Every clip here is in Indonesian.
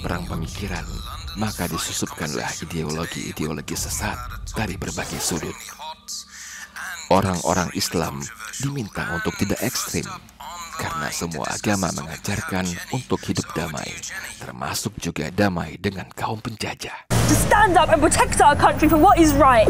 perang pemikiran, maka disusupkanlah ideologi-ideologi sesat dari berbagai sudut. Orang-orang Islam diminta untuk tidak ekstrim, karena semua agama mengajarkan untuk hidup damai, termasuk juga damai dengan kaum penjajah. To stand up and protect our country for what is right.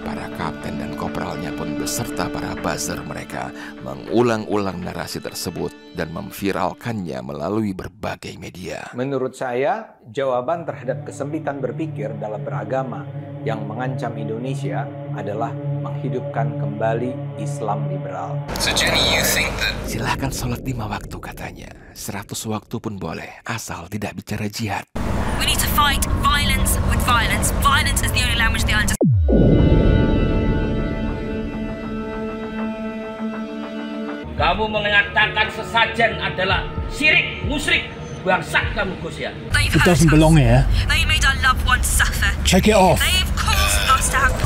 Para kapten dan kopralnya pun beserta para buzzer mereka mengulang-ulang narasi tersebut dan memviralkannya melalui berbagai media. Menurut saya, jawaban terhadap kesempitan berpikir dalam beragama yang mengancam Indonesia adalah menghidupkan kembali Islam liberal. So Jenny, you think that... Silahkan sholat 5 waktu katanya, 100 waktu pun boleh, asal tidak bicara jihad. We need to fight violence with violence. Violence is the only language they understand. Kamu mengatakan sesajen adalah syirik, musyrik. Bangsat kamu, Gus ya. It doesn't belong here. They made our loved ones suffer. Check it off. They've caused us to have...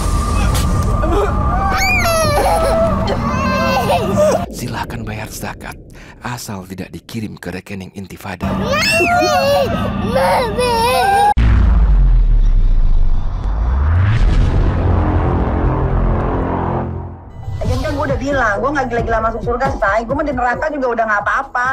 Silahkan bayar zakat, asal tidak dikirim ke rekening Intifada. Lagian kan gue udah bilang, gue gak gila-gila masuk surga, say. Gue mah di neraka juga udah gak apa-apa.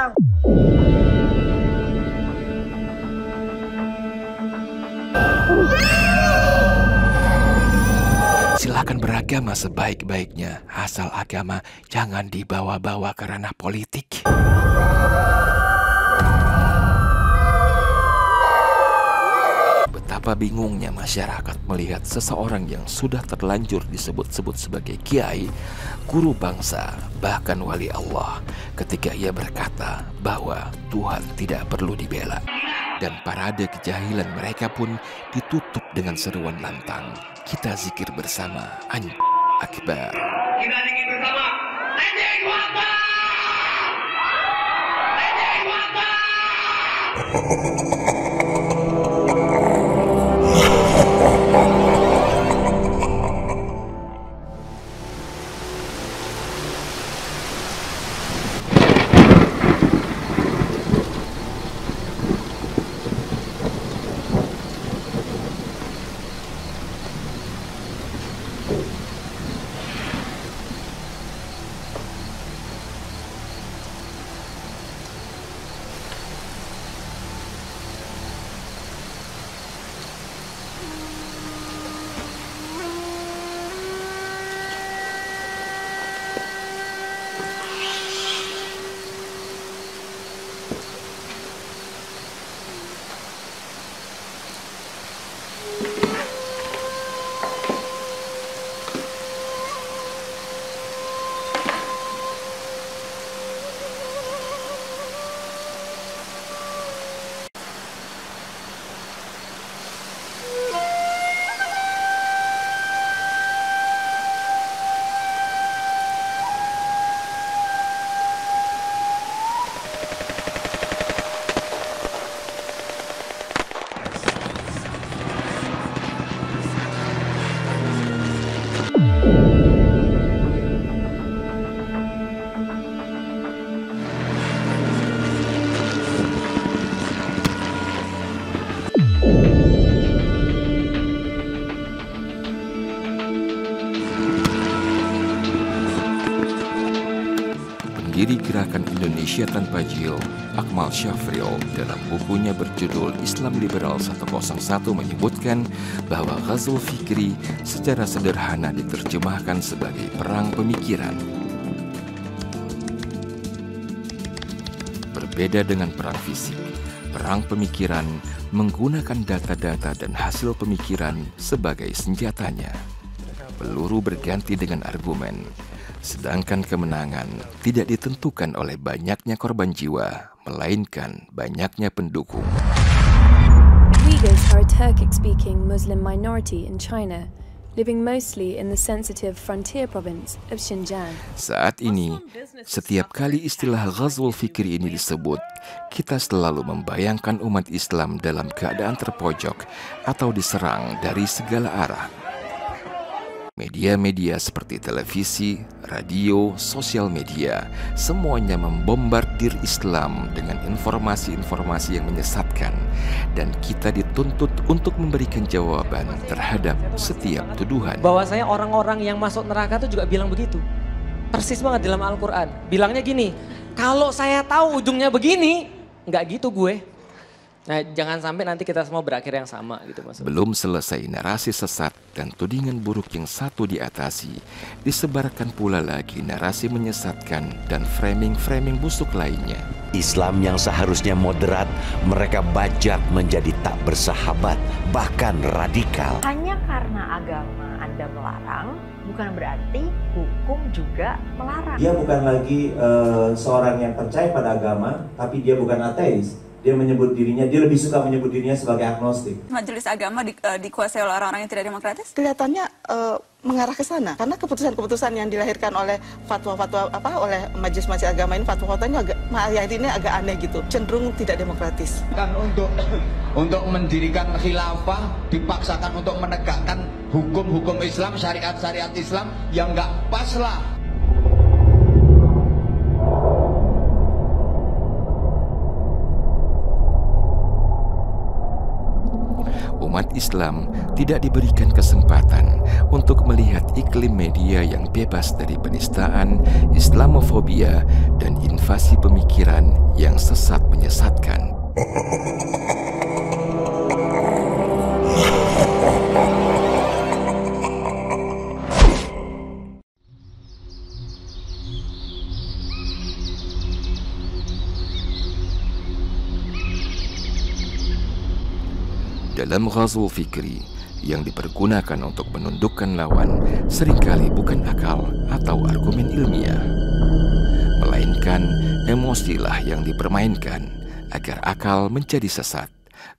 Silakan beragama sebaik-baiknya, asal agama jangan dibawa-bawa ke ranah politik. Betapa bingungnya masyarakat melihat seseorang yang sudah terlanjur disebut-sebut sebagai kiai, guru bangsa, bahkan wali Allah, ketika ia berkata bahwa Tuhan tidak perlu dibela. Dan parade kejahilan mereka pun ditutup dengan seruan lantang. Kita zikir bersama, Allahu Akbar. Kita zikir bersama. Allahu Akbar. Allahu Akbar. Pendiri Gerakan Indonesia Tanpa Jil, Akmal Syafril, dalam bukunya berjudul Islam Liberal 101 menyebutkan bahwa Ghazwul Fikri secara sederhana diterjemahkan sebagai perang pemikiran. Berbeda dengan perang fisik, perang pemikiran menggunakan data-data dan hasil pemikiran sebagai senjatanya. Peluru berganti dengan argumen, sedangkan kemenangan tidak ditentukan oleh banyaknya korban jiwa, melainkan banyaknya pendukung. Uyghurs are a Turkic-speaking Muslim minority in China, living mostly in the sensitive frontier province of Xinjiang. Saat ini, setiap kali istilah Ghazwul Fikri ini disebut, kita selalu membayangkan umat Islam dalam keadaan terpojok atau diserang dari segala arah. Media-media seperti televisi, radio, sosial media, semuanya membombardir Islam dengan informasi-informasi yang menyesatkan, dan kita dituntut untuk memberikan jawaban terhadap setiap tuduhan. Bahwasanya orang-orang yang masuk neraka itu juga bilang begitu. Persis banget dalam Al-Quran. Bilangnya gini, kalau saya tahu ujungnya begini, nggak gitu gue. Nah, jangan sampai nanti kita semua berakhir yang sama gitu maksudnya. Belum selesai narasi sesat dan tudingan buruk yang satu diatasi, disebarkan pula lagi narasi menyesatkan dan framing-framing busuk lainnya. Islam yang seharusnya moderat, mereka bajak menjadi tak bersahabat, bahkan radikal. Hanya karena agama Anda melarang, bukan berarti hukum juga melarang. Dia bukan lagi seorang yang percaya pada agama, tapi dia bukan ateis. Dia menyebut dirinya, dia lebih suka menyebut dirinya sebagai agnostik. Majelis agama dikuasai oleh orang-orang yang tidak demokratis? Kelihatannya mengarah ke sana, karena keputusan-keputusan yang dilahirkan oleh fatwa-fatwa oleh majelis-majelis agama ini, fatwa-fatwanya agak aneh gitu, cenderung tidak demokratis. Kan untuk mendirikan khilafah dipaksakan untuk menegakkan hukum-hukum Islam, syariat-syariat Islam yang nggak pas lah. Umat Islam tidak diberikan kesempatan untuk melihat iklim media yang bebas dari penistaan, Islamofobia, dan invasi pemikiran yang sesat menyesatkan. Dalam ghazul fikri yang dipergunakan untuk menundukkan lawan seringkali bukan akal atau argumen ilmiah, melainkan emosilah yang dipermainkan agar akal menjadi sesat,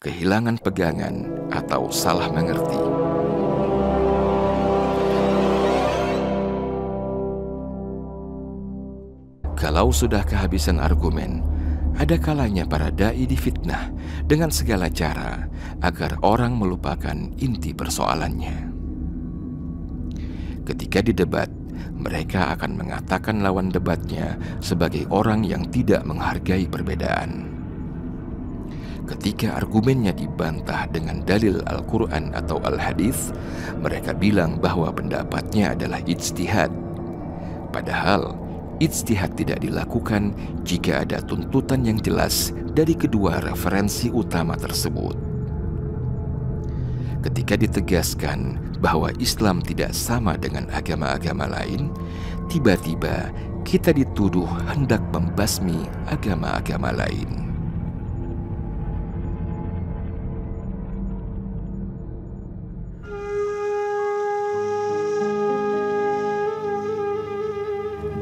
kehilangan pegangan, atau salah mengerti. Kalau sudah kehabisan argumen, ada kalanya para dai difitnah dengan segala cara agar orang melupakan inti persoalannya. Ketika didebat, mereka akan mengatakan lawan debatnya sebagai orang yang tidak menghargai perbedaan. Ketika argumennya dibantah dengan dalil Al-Quran atau Al-Hadis, mereka bilang bahwa pendapatnya adalah ijtihad. Padahal ijtihad tidak dilakukan jika ada tuntutan yang jelas dari kedua referensi utama tersebut. Ketika ditegaskan bahwa Islam tidak sama dengan agama-agama lain, tiba-tiba kita dituduh hendak membasmi agama-agama lain.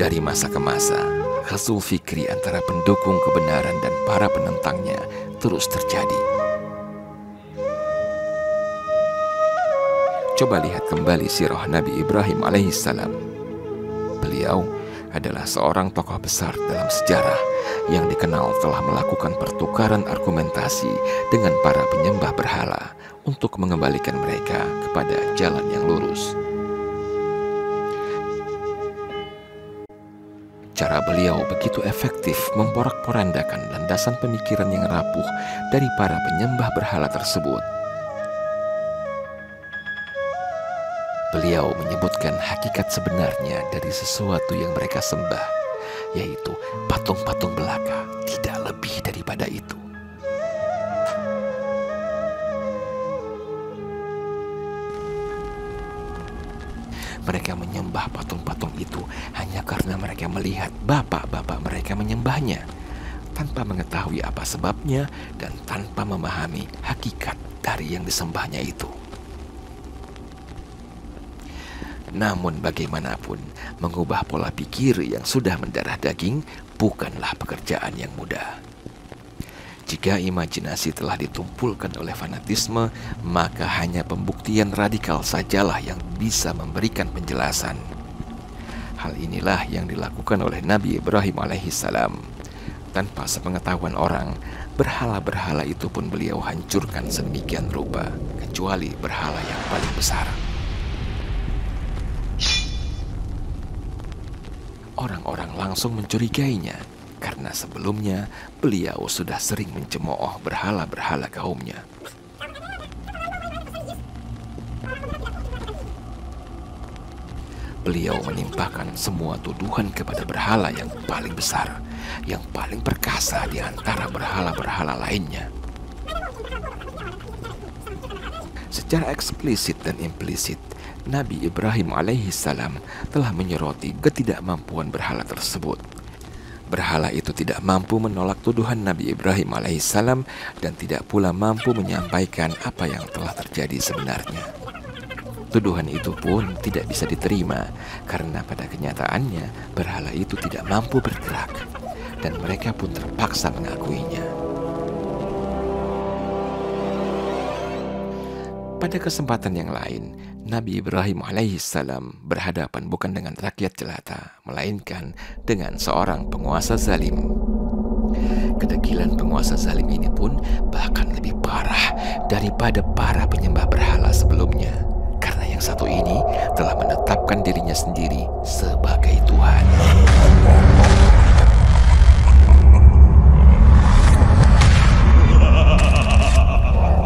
Dari masa ke masa, ghazul fikri antara pendukung kebenaran dan para penentangnya terus terjadi. Coba lihat kembali sirah Nabi Ibrahim alaihissalam. Beliau adalah seorang tokoh besar dalam sejarah yang dikenal telah melakukan pertukaran argumentasi dengan para penyembah berhala untuk mengembalikan mereka kepada jalan yang lurus. Cara beliau begitu efektif memporak-porandakan landasan pemikiran yang rapuh dari para penyembah berhala tersebut. Beliau menyebutkan hakikat sebenarnya dari sesuatu yang mereka sembah, yaitu patung-patung belaka, tidak lebih daripada itu. Mereka menyembah patung-patung itu hanya karena mereka melihat bapak-bapak mereka menyembahnya, tanpa mengetahui apa sebabnya dan tanpa memahami hakikat dari yang disembahnya itu. Namun bagaimanapun, mengubah pola pikir yang sudah mendarah daging bukanlah pekerjaan yang mudah. Jika imajinasi telah ditumpulkan oleh fanatisme, maka hanya pembuktian radikal sajalah yang bisa memberikan penjelasan. Hal inilah yang dilakukan oleh Nabi Ibrahim alaihissalam. Tanpa sepengetahuan orang, berhala-berhala itu pun beliau hancurkan sedemikian rupa, kecuali berhala yang paling besar. orang-orang langsung mencurigainya karena sebelumnya beliau sudah sering mencemooh berhala-berhala kaumnya. Beliau menimpakan semua tuduhan kepada berhala yang paling besar, yang paling perkasa di antara berhala-berhala lainnya. Secara eksplisit dan implisit, Nabi Ibrahim alaihissalam telah menyoroti ketidakmampuan berhala tersebut. Berhala itu tidak mampu menolak tuduhan Nabi Ibrahim alaihissalam dan tidak pula mampu menyampaikan apa yang telah terjadi sebenarnya. Tuduhan itu pun tidak bisa diterima karena pada kenyataannya berhala itu tidak mampu bergerak dan mereka pun terpaksa mengakuinya. Pada kesempatan yang lain, Nabi Ibrahim alaihissalam berhadapan bukan dengan rakyat jelata, melainkan dengan seorang penguasa zalim. Kedegilan penguasa zalim ini pun bahkan lebih parah daripada para penyembah berhala sebelumnya. Karena yang satu ini telah menetapkan dirinya sendiri sebagai Tuhan.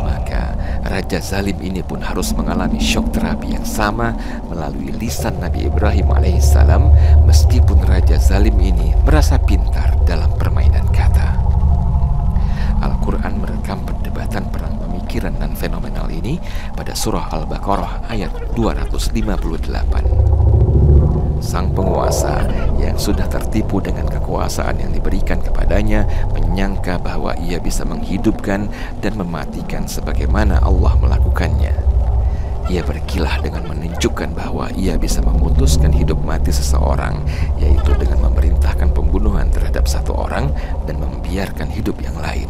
Maka Raja Zalim ini pun harus mengalami syok terapi yang sama melalui lisan Nabi Ibrahim alaihissalam, meskipun Raja Zalim ini merasa pintar dalam permainan kata. Al-Quran merekam perdebatan perang pemikiran dan fenomenal ini pada surah Al-Baqarah ayat 258. Sang penguasa yang sudah tertipu dengan kekuasaan yang diberikan kepadanya menyangka bahwa ia bisa menghidupkan dan mematikan sebagaimana Allah melakukannya. Ia berkilah dengan menunjukkan bahwa ia bisa memutuskan hidup mati seseorang, yaitu dengan memerintahkan pembunuhan terhadap satu orang dan membiarkan hidup yang lain.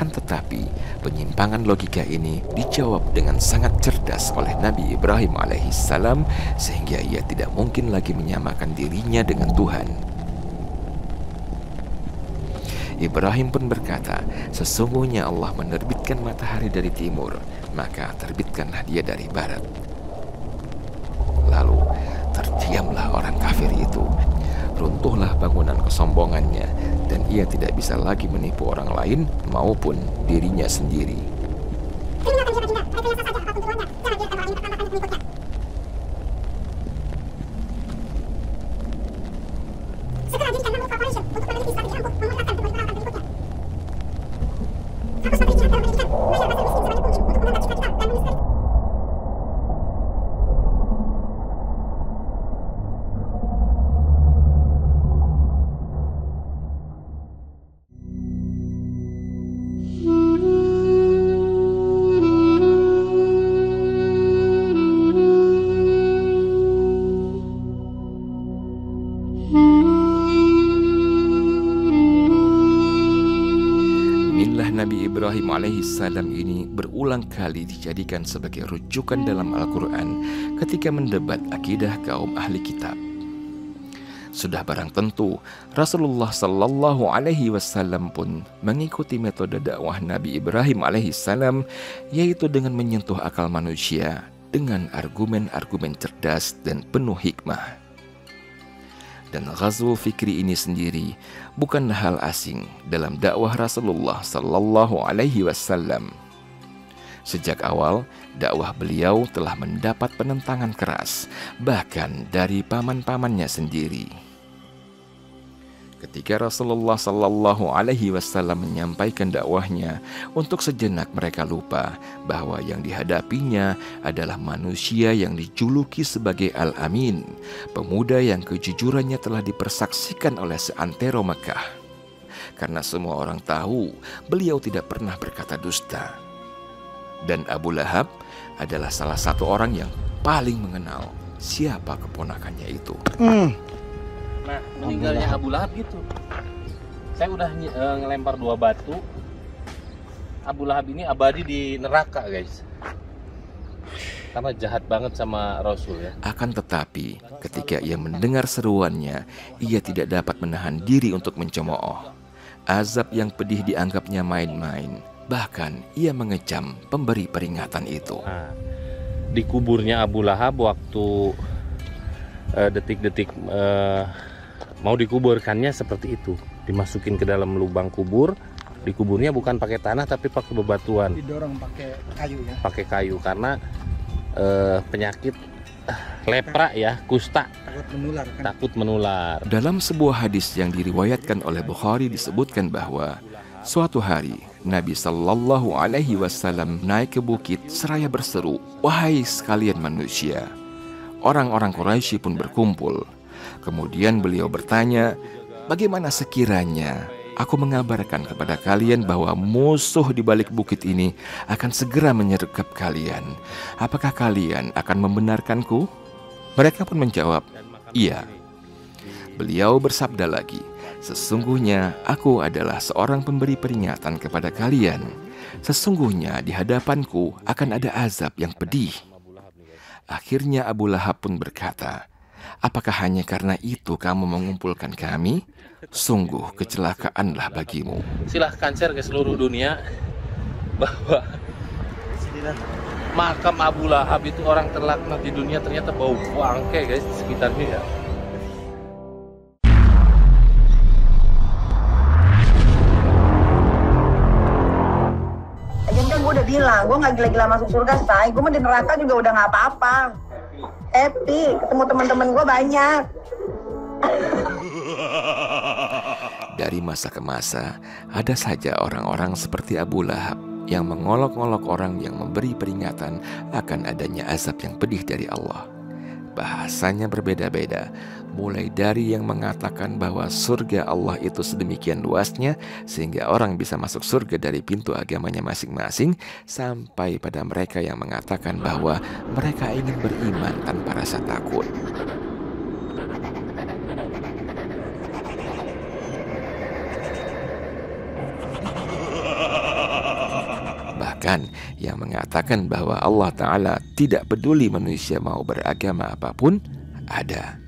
Tetapi penyimpangan logika ini dijawab dengan sangat cerdas oleh Nabi Ibrahim alaihissalam, sehingga ia tidak mungkin lagi menyamakan dirinya dengan Tuhan. Ibrahim pun berkata, sesungguhnya Allah menerbitkan matahari dari timur, maka terbitkanlah dia dari barat. Lalu terdiamlah orang kafir itu. Runtuhlah bangunan kesombongannya dan ia tidak bisa lagi menipu orang lain maupun dirinya sendiri. Nabi Ibrahim alaihissalam ini berulang kali dijadikan sebagai rujukan dalam Al-Quran ketika mendebat akidah kaum ahli kitab. Sudah barang tentu Rasulullah sallallahu alaihi wasallam pun mengikuti metode dakwah Nabi Ibrahim alaihissalam, yaitu dengan menyentuh akal manusia dengan argumen-argumen cerdas dan penuh hikmah. Dan ghazwul fikri ini sendiri bukanlah hal asing dalam dakwah Rasulullah sallallahu alaihi wasallam. Sejak awal, dakwah beliau telah mendapat penentangan keras, bahkan dari paman-pamannya sendiri. Ketika Rasulullah sallallahu alaihi wasallam menyampaikan dakwahnya, untuk sejenak mereka lupa bahwa yang dihadapinya adalah manusia yang dijuluki sebagai Al-Amin, pemuda yang kejujurannya telah dipersaksikan oleh seantero Mekah. Karena semua orang tahu beliau tidak pernah berkata dusta. Dan Abu Lahab adalah salah satu orang yang paling mengenal siapa keponakannya itu. Nah, meninggalnya Abu Lahab gitu. Saya udah ngelempar 2 batu, Abu Lahab ini abadi di neraka, guys. Karena jahat banget sama Rasul ya. Akan tetapi, ketika ia mendengar seruannya, ia tidak dapat menahan diri untuk mencemooh. Azab yang pedih dianggapnya main-main. Bahkan ia mengecam pemberi peringatan itu. Nah, di kuburnya Abu Lahab waktu detik-detik mau dikuburkannya seperti itu. Dimasukin ke dalam lubang kubur. Dikuburnya bukan pakai tanah tapi pakai bebatuan. Didorong pakai kayu ya. Pakai kayu karena penyakit lepra ya, kusta. Takut menular kan? Takut menular. Dalam sebuah hadis yang diriwayatkan oleh Bukhari disebutkan bahwa suatu hari Nabi Sallallahu Alaihi Wasallam naik ke bukit seraya berseru, "Wahai sekalian manusia!" Orang-orang Quraisy pun berkumpul. Kemudian beliau bertanya, "Bagaimana sekiranya aku mengabarkan kepada kalian bahwa musuh di balik bukit ini akan segera menyergap kalian? Apakah kalian akan membenarkanku?" Mereka pun menjawab, "Iya." Beliau bersabda lagi, "Sesungguhnya aku adalah seorang pemberi peringatan kepada kalian. Sesungguhnya di hadapanku akan ada azab yang pedih." Akhirnya Abu Lahab pun berkata, "Apakah hanya karena itu kamu mengumpulkan kami? Sungguh kecelakaanlah bagimu." Silahkan share ke seluruh dunia bahwa makam Abu Lahab itu orang terlaknat di dunia ternyata bau bangkai guys di sekitarnya ya. Gue udah bilang, gue gak gila-gila masuk surga, say. Gue mah di neraka juga udah gak apa-apa. Happy, ketemu teman-teman gue banyak. Dari masa ke masa, ada saja orang-orang seperti Abu Lahab yang mengolok-olok orang yang memberi peringatan akan adanya azab yang pedih dari Allah. Bahasanya berbeda-beda, mulai dari yang mengatakan bahwa surga Allah itu sedemikian luasnya sehingga orang bisa masuk surga dari pintu agamanya masing-masing, sampai pada mereka yang mengatakan bahwa mereka ingin beriman tanpa rasa takut. Bahkan yang mengatakan bahwa Allah Ta'ala tidak peduli manusia mau beragama apapun, ada.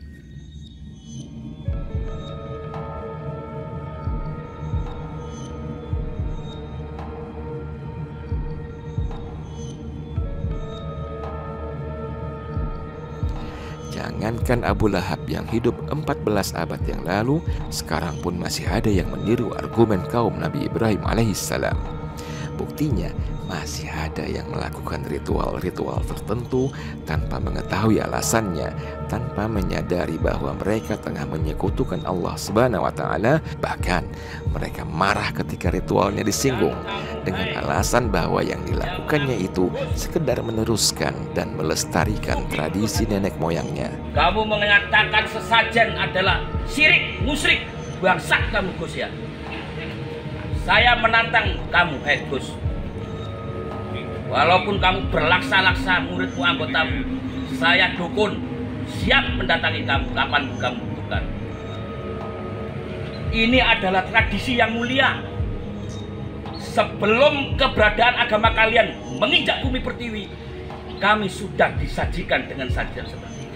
Jangankan Abu Lahab yang hidup 14 abad yang lalu, sekarang pun masih ada yang meniru argumen kaum Nabi Ibrahim alaihissalam. Buktinya, masih ada yang melakukan ritual-ritual tertentu tanpa mengetahui alasannya, tanpa menyadari bahwa mereka tengah menyekutukan Allah Subhanahu wa Ta'ala. Bahkan mereka marah ketika ritualnya disinggung dengan alasan bahwa yang dilakukannya itu sekedar meneruskan dan melestarikan tradisi nenek moyangnya. Kamu mengatakan sesajen adalah syirik, musyrik, bangsa kamu Gus ya. Saya menantang kamu, Gus. Walaupun kamu berlaksa-laksa muridmu anggotamu, saya dukun, siap mendatangi kamu kapan kamu butuhkan. Ini adalah tradisi yang mulia. Sebelum keberadaan agama kalian menginjak bumi pertiwi, kami sudah disajikan dengan sajian seperti ini.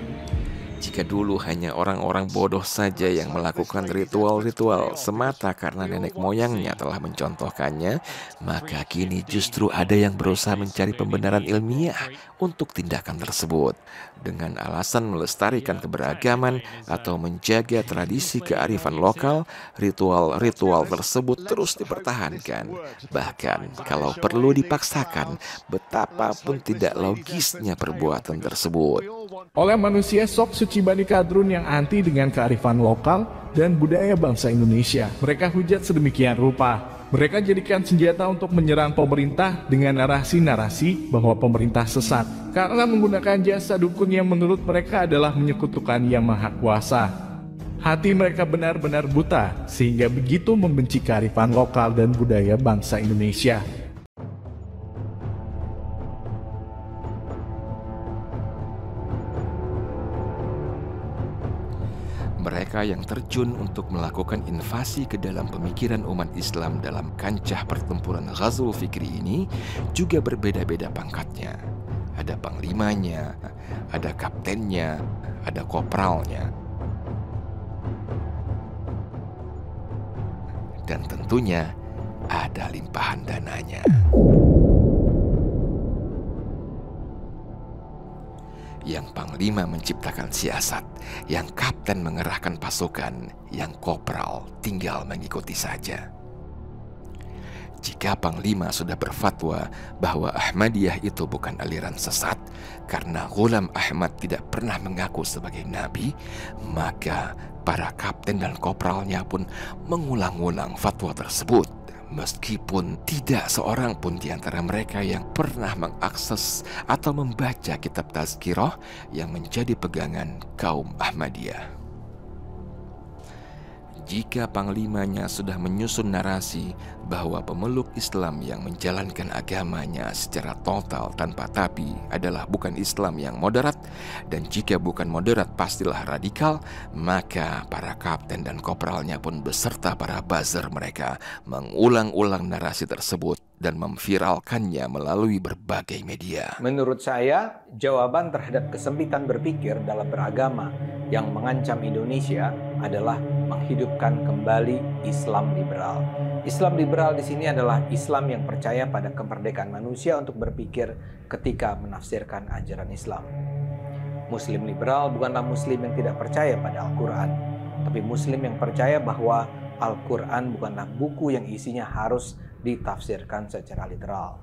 Jika dulu hanya orang-orang bodoh saja yang melakukan ritual-ritual semata karena nenek moyangnya telah mencontohkannya, maka kini justru ada yang berusaha mencari pembenaran ilmiah untuk tindakan tersebut. Dengan alasan melestarikan keberagaman atau menjaga tradisi kearifan lokal, ritual-ritual tersebut terus dipertahankan. Bahkan kalau perlu dipaksakan, betapapun tidak logisnya perbuatan tersebut. Oleh manusia sok suci Bani Kadrun yang anti dengan kearifan lokal dan budaya bangsa Indonesia. Mereka hujat sedemikian rupa. Mereka jadikan senjata untuk menyerang pemerintah dengan narasi-narasi bahwa pemerintah sesat karena menggunakan jasa dukun yang menurut mereka adalah menyekutukan Yang Maha Kuasa. Hati mereka benar-benar buta sehingga begitu membenci kearifan lokal dan budaya bangsa Indonesia. Mereka mereka yang terjun untuk melakukan invasi ke dalam pemikiran umat Islam dalam kancah pertempuran Ghazwul Fikri ini juga berbeda-beda pangkatnya. Ada panglimanya, ada kaptennya, ada kopralnya. Dan tentunya ada limpahan dananya. Yang panglima menciptakan siasat, yang kapten mengerahkan pasukan, yang kopral tinggal mengikuti saja. Jika panglima sudah berfatwa bahwa Ahmadiyah itu bukan aliran sesat karena Ghulam Ahmad tidak pernah mengaku sebagai nabi, maka para kapten dan kopralnya pun mengulang-ulang fatwa tersebut. Meskipun tidak seorang pun di antara mereka yang pernah mengakses atau membaca kitab Tazkirah yang menjadi pegangan kaum Ahmadiyah. Jika panglimanya sudah menyusun narasi bahwa pemeluk Islam yang menjalankan agamanya secara total tanpa tapi adalah bukan Islam yang moderat, dan jika bukan moderat pastilah radikal, maka para kapten dan kopralnya pun beserta para buzzer mereka mengulang-ulang narasi tersebut dan memviralkannya melalui berbagai media. Menurut saya, jawaban terhadap kesempitan berpikir dalam beragama yang mengancam Indonesia adalah menghidupkan kembali Islam liberal. Islam liberal di sini adalah Islam yang percaya pada kemerdekaan manusia untuk berpikir ketika menafsirkan ajaran Islam. Muslim liberal bukanlah Muslim yang tidak percaya pada Al-Quran, tapi Muslim yang percaya bahwa Al-Quran bukanlah buku yang isinya harus ditafsirkan secara literal.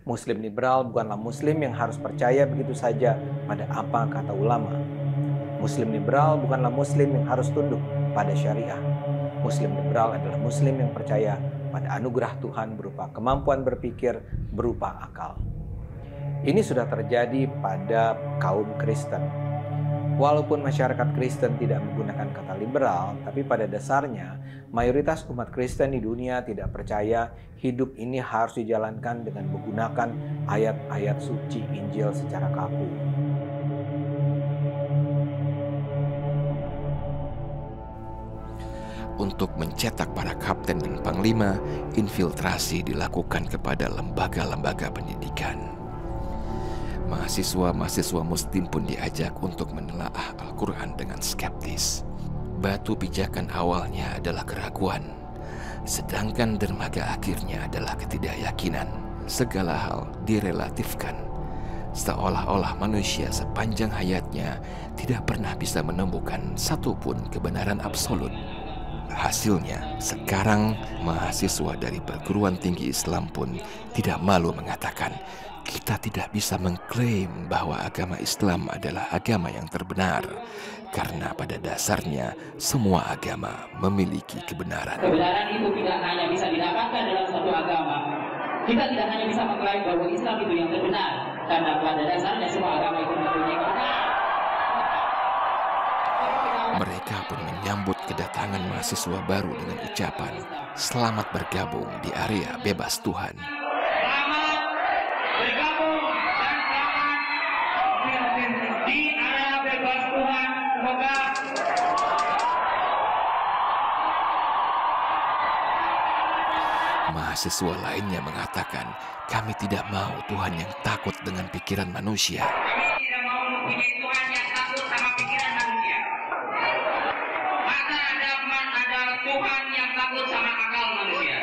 Muslim liberal bukanlah Muslim yang harus percaya begitu saja pada apa kata ulama. Muslim liberal bukanlah Muslim yang harus tunduk pada syariah. Muslim liberal adalah Muslim yang percaya pada anugerah Tuhan berupa kemampuan berpikir, berupa akal. Ini sudah terjadi pada kaum Kristen. Walaupun masyarakat Kristen tidak menggunakan kata liberal, tapi pada dasarnya mayoritas umat Kristen di dunia tidak percaya hidup ini harus dijalankan dengan menggunakan ayat-ayat suci Injil secara kaku. Untuk mencetak para kapten dan panglima, infiltrasi dilakukan kepada lembaga-lembaga pendidikan. Mahasiswa-mahasiswa Muslim pun diajak untuk menelaah Al-Quran dengan skeptis. Batu pijakan awalnya adalah keraguan, sedangkan dermaga akhirnya adalah ketidakyakinan. Segala hal direlatifkan, seolah-olah manusia sepanjang hayatnya tidak pernah bisa menemukan satupun kebenaran absolut. Hasilnya, sekarang mahasiswa dari perguruan tinggi Islam pun tidak malu mengatakan, kita tidak bisa mengklaim bahwa agama Islam adalah agama yang terbenar, karena pada dasarnya semua agama memiliki kebenaran. Kebenaran itu tidak hanya bisa didapatkan dalam satu agama. Kita tidak hanya bisa mengklaim bahwa Islam itu yang terbenar, karena pada dasarnya semua agama itu mempunyai kebenaran. Mereka pun menyambut kedatangan mahasiswa baru dengan ucapan, selamat bergabung di area bebas Tuhan. Selamat bergabung dan selamat di area bebas Tuhan. Semoga mahasiswa lainnya mengatakan, kami tidak mau Tuhan yang takut dengan pikiran manusia. kami tidak mau mempunyai Tuhan yang takut sama pikiran manusia. Maka ada Tuhan yang takut sama akal manusia.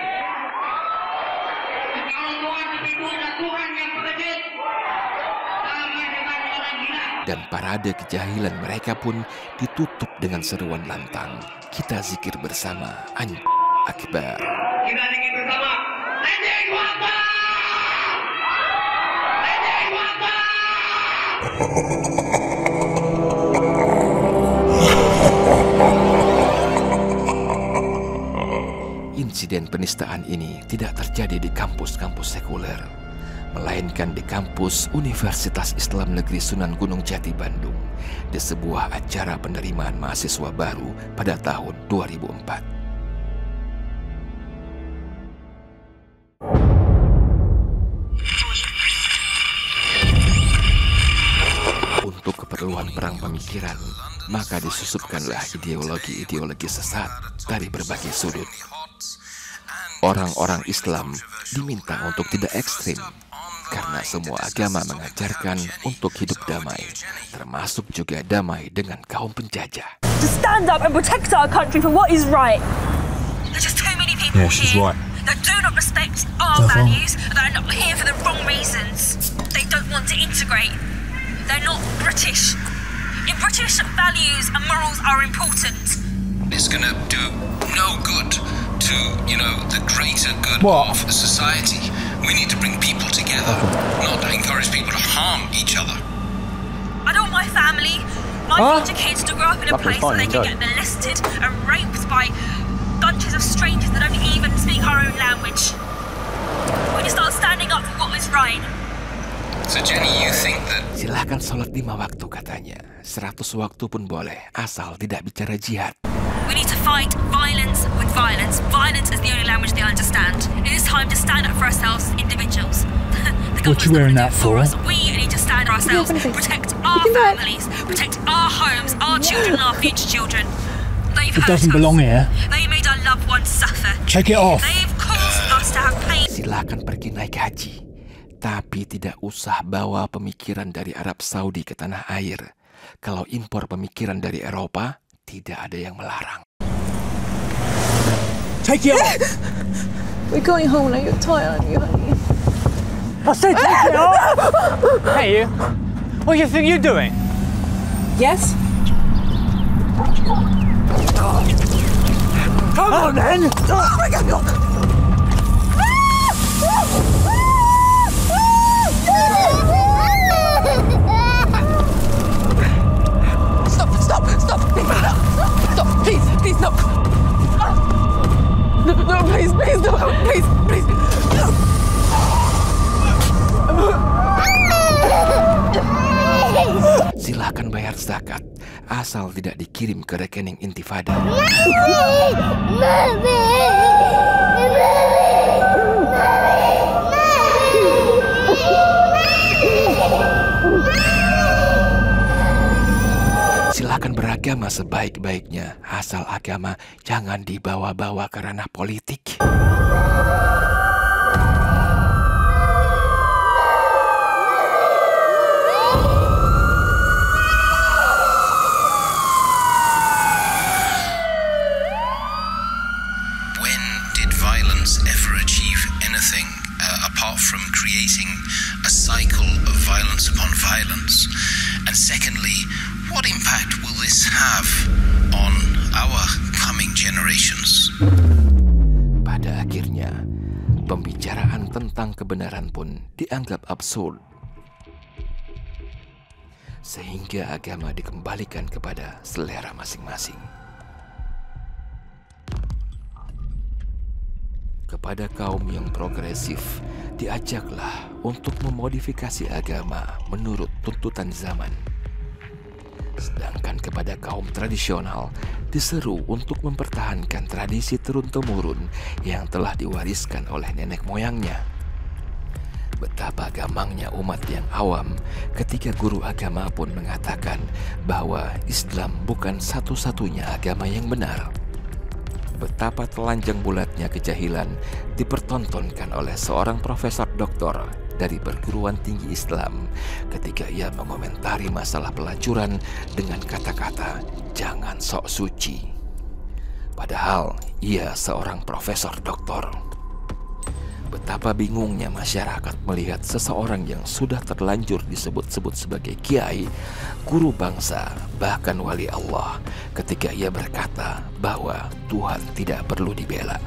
Kalau Tuhan itu ada Tuhan yang pengecut, sama dengan orang gila. Dan parade kejahilan mereka pun ditutup dengan seruan lantang, kita zikir bersama, Allahu Akbar. Kita zikir bersama, Allahu Akbar. Allahu Akbar. Insiden penistaan ini tidak terjadi di kampus-kampus sekuler, melainkan di kampus Universitas Islam Negeri Sunan Gunung Jati Bandung, di sebuah acara penerimaan mahasiswa baru pada tahun 2004. Untuk keperluan perang pemikiran, maka disusupkanlah ideologi-ideologi sesat dari berbagai sudut. Orang-orang Islam diminta untuk tidak ekstrim, karena semua agama mengajarkan untuk hidup damai, termasuk juga damai dengan kaum penjajah. To stand up and protect our country for what is right. There's just too many people here that do not respect our values, that are not here for the wrong reasons. They don't want to integrate. They're not British. In British, values and morals are important. It's going to do no good to, the greater good of society. We need to bring people together, not encourage people to harm each other. I don't want my family, my future kids to grow up in a place where they can get molested and raped by bunches of strangers that don't even speak our own language. We need to start standing up for what is right. So Jenny, you think that... Silahkan sholat 5 waktu katanya. 100 waktu pun boleh, asal tidak bicara jihad. We need to fight violence with violence. Violence is the only language they understand. It is time to stand up for ourselves, individuals. What you wearing that for? We need to stand for ourselves, protect our families, protect our homes, our children, and our future children. They've It doesn't belong here. They made our loved ones suffer. Take it off. They've caused us to have pain. Silakan pergi naik haji, tapi tidak usah bawa pemikiran dari Arab Saudi ke tanah air. Kalau impor pemikiran dari Eropa, tidak ada yang melarang. Take it off. We're going home now. You're tired, aren't you, honey? I said take it off. Hey, you. What do you think you're doing? Yes. Come on, then. Oh my God. Stop, please, no. No, please, no, please. Silakan bayar zakat, asal tidak dikirim ke rekening Intifada. Silakan beragama sebaik-baiknya, asal agama jangan dibawa-bawa ke ranah politik. When did violence ever achieve anything apart from creating a cycle of violence upon violence? And secondly, what impact will this have on our coming generations? Pada akhirnya, pembicaraan tentang kebenaran pun dianggap absurd. Sehingga agama dikembalikan kepada selera masing-masing. Kepada kaum yang progresif, diajaklah untuk memodifikasi agama menurut tuntutan zaman. Sedangkan kepada kaum tradisional diseru untuk mempertahankan tradisi turun-temurun yang telah diwariskan oleh nenek moyangnya. Betapa gampangnya umat yang awam ketika guru agama pun mengatakan bahwa Islam bukan satu-satunya agama yang benar. Betapa telanjang bulatnya kejahilan dipertontonkan oleh seorang profesor doktor dari perguruan tinggi Islam ketika ia mengomentari masalah pelacuran dengan kata-kata jangan sok suci. Padahal ia seorang profesor doktor. Betapa bingungnya masyarakat melihat seseorang yang sudah terlanjur disebut-sebut sebagai kiai, guru bangsa, bahkan wali Allah ketika ia berkata bahwa Tuhan tidak perlu dibela.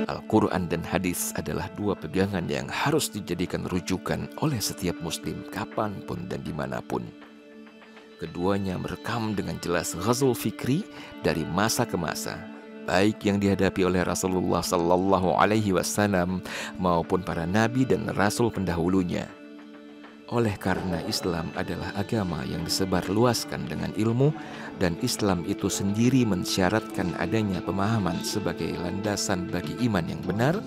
Al-Quran dan hadis adalah dua pegangan yang harus dijadikan rujukan oleh setiap muslim kapanpun dan dimanapun. Keduanya merekam dengan jelas ghazul fikri dari masa ke masa, baik yang dihadapi oleh Rasulullah Sallallahu Alaihi Wasallam maupun para nabi dan rasul pendahulunya. Oleh karena Islam adalah agama yang disebarluaskan dengan ilmu, dan Islam itu sendiri mensyaratkan adanya pemahaman sebagai landasan bagi iman yang benar,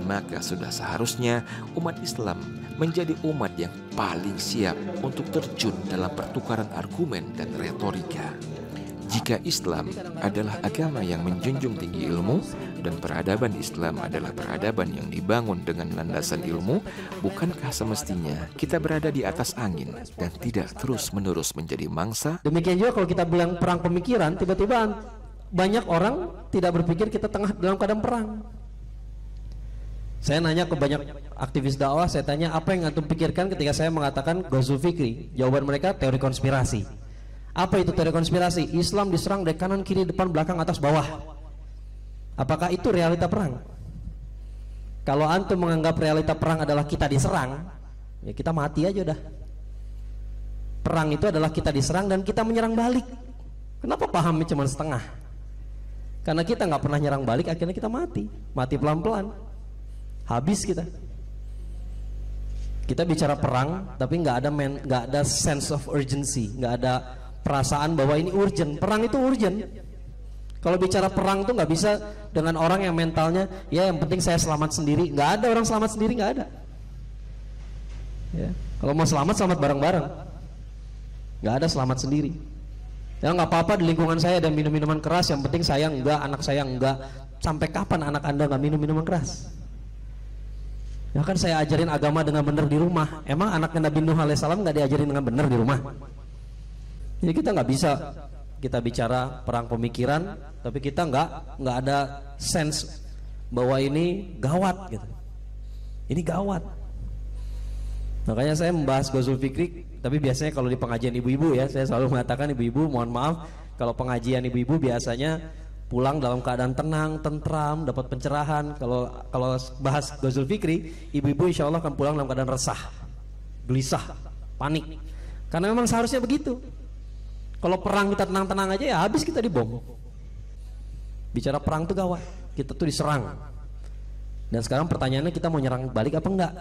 maka sudah seharusnya umat Islam menjadi umat yang paling siap untuk terjun dalam pertukaran argumen dan retorika. Jika Islam adalah agama yang menjunjung tinggi ilmu dan peradaban Islam adalah peradaban yang dibangun dengan landasan ilmu, bukankah semestinya kita berada di atas angin dan tidak terus-menerus menjadi mangsa? Demikian juga kalau kita bilang perang pemikiran, tiba-tiba banyak orang tidak berpikir kita tengah dalam keadaan perang. Saya nanya ke banyak aktivis dakwah, saya tanya apa yang antum pikirkan ketika saya mengatakan Ghazul Fikri? Jawaban mereka teori konspirasi. Apa itu teori konspirasi? Islam diserang dari kanan, kiri, depan, belakang, atas, bawah. Apakah itu realita perang? Kalau antum menganggap realita perang adalah kita diserang, ya kita mati aja udah. Perang itu adalah kita diserang dan kita menyerang balik. Kenapa pahamnya cuma setengah? Karena kita nggak pernah nyerang balik, akhirnya kita mati pelan-pelan, habis kita. Kita bicara perang, tapi nggak ada sense of urgency, nggak ada perasaan bahwa ini urgent. Perang itu urgent. Kalau bicara perang tuh nggak bisa dengan orang yang mentalnya ya yang penting saya selamat sendiri. Nggak ada orang selamat sendiri, nggak ada. Ya. Kalau mau selamat bareng-bareng. Nggak ada selamat sendiri. Ya nggak apa-apa di lingkungan saya ada minum-minuman keras, yang penting saya enggak, anak saya enggak. Sampai kapan anak Anda nggak minum minuman keras? Ya kan saya ajarin agama dengan benar di rumah. Emang anaknya Nabi Nuh alaihissalam nggak diajarin dengan benar di rumah? Jadi kita nggak bisa kita bicara perang pemikiran, tapi kita nggak ada sense bahwa ini gawat gitu. Ini gawat. Makanya saya membahas Ghazul Fikri, tapi biasanya kalau di pengajian ibu-ibu ya, saya selalu mengatakan ibu-ibu mohon maaf kalau pengajian ibu-ibu biasanya pulang dalam keadaan tenang, tentram, dapat pencerahan. Kalau bahas Ghazul Fikri, ibu-ibu insya Allah akan pulang dalam keadaan resah, gelisah, panik. Karena memang seharusnya begitu. Kalau perang kita tenang-tenang aja ya habis kita dibom. Bicara perang itu gawat, kita tuh diserang. Dan sekarang pertanyaannya kita mau nyerang balik apa enggak?